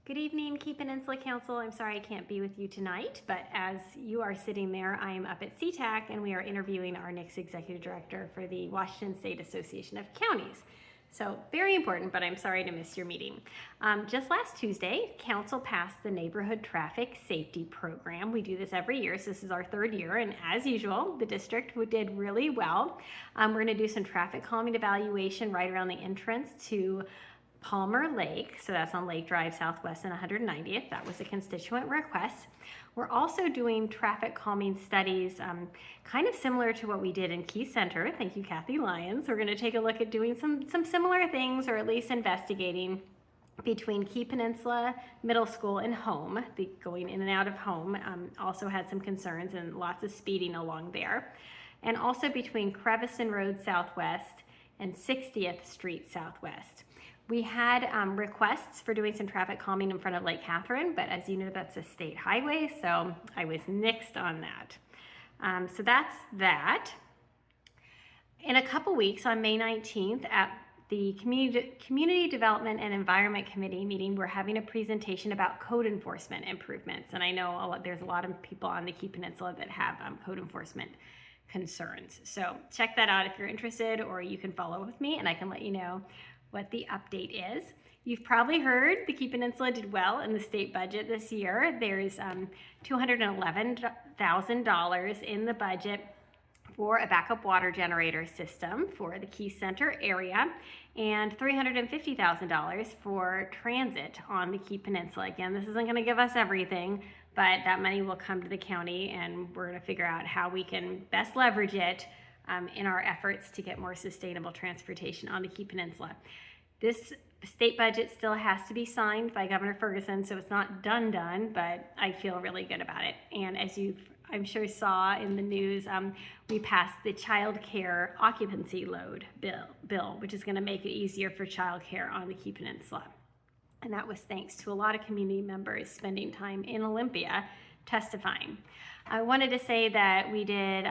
Good evening, Key Peninsula Council. I'm sorry I can't be with you tonight, but as you are sitting there, I am up at CTAC and we are interviewing our next executive director for the Washington State Association of Counties. So very important, but I'm sorry to miss your meeting. Just last Tuesday, Council passed the Neighborhood Traffic Safety Program. We do this every year, so this is our third year, and as usual, the district did really well. We're going to do some traffic calming evaluation right around the entrance to Palmer Lake, so that's on Lake Drive Southwest and 190th. That was a constituent request. We're also doing traffic calming studies, kind of similar to what we did in Key Center. Thank you, Kathy Lyons. We're going to take a look at doing some similar things, or at least investigating between Key Peninsula Middle School and home. The going in and out of home also had some concerns and lots of speeding along there. And also between Creviston Road Southwest and 60th Street Southwest. We had requests for doing some traffic calming in front of Lake Catherine, but as you know, that's a state highway, so I was nixed on that. So that's that. In a couple weeks, on May 19th, at the Community Development and Environment Committee meeting, we're having a presentation about code enforcement improvements. And I know there's a lot of people on the Key Peninsula that have code enforcement concerns. So check that out if you're interested, or you can follow with me and I can let you know what the update is. You've probably heard the Key Peninsula did well in the state budget this year. There's $211,000 in the budget for a backup water generator system for the Key Center area, and $350,000 for transit on the Key Peninsula. Again, this isn't going to give us everything, but that money will come to the county, and we're going to figure out how we can best leverage it in our efforts to get more sustainable transportation on the Key Peninsula. This state budget still has to be signed by Governor Ferguson, so it's not done, but I feel really good about it. And as you, I'm sure, saw in the news, we passed the child care occupancy load bill, which is going to make it easier for child care on the Key Peninsula. And that was thanks to a lot of community members spending time in Olympia testifying. I wanted to say that we did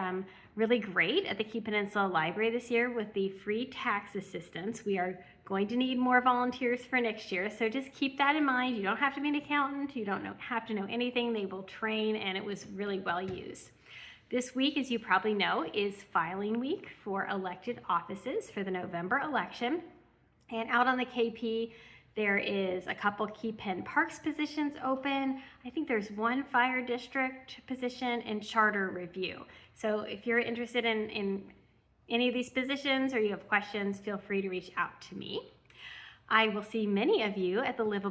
really great at the Key Peninsula Library this year with the free tax assistance. We are going to need more volunteers for next year, so just keep that in mind. You don't have to be an accountant, you don't have to know anything. They will train, and it was really well used. This week, as you probably know, is filing week for elected offices for the November election. And out on the KP, there is a couple Key Pen Parks positions open. I think there's one fire district position and charter review. So if you're interested in any of these positions or you have questions, feel free to reach out to me. I will see many of you at the Livable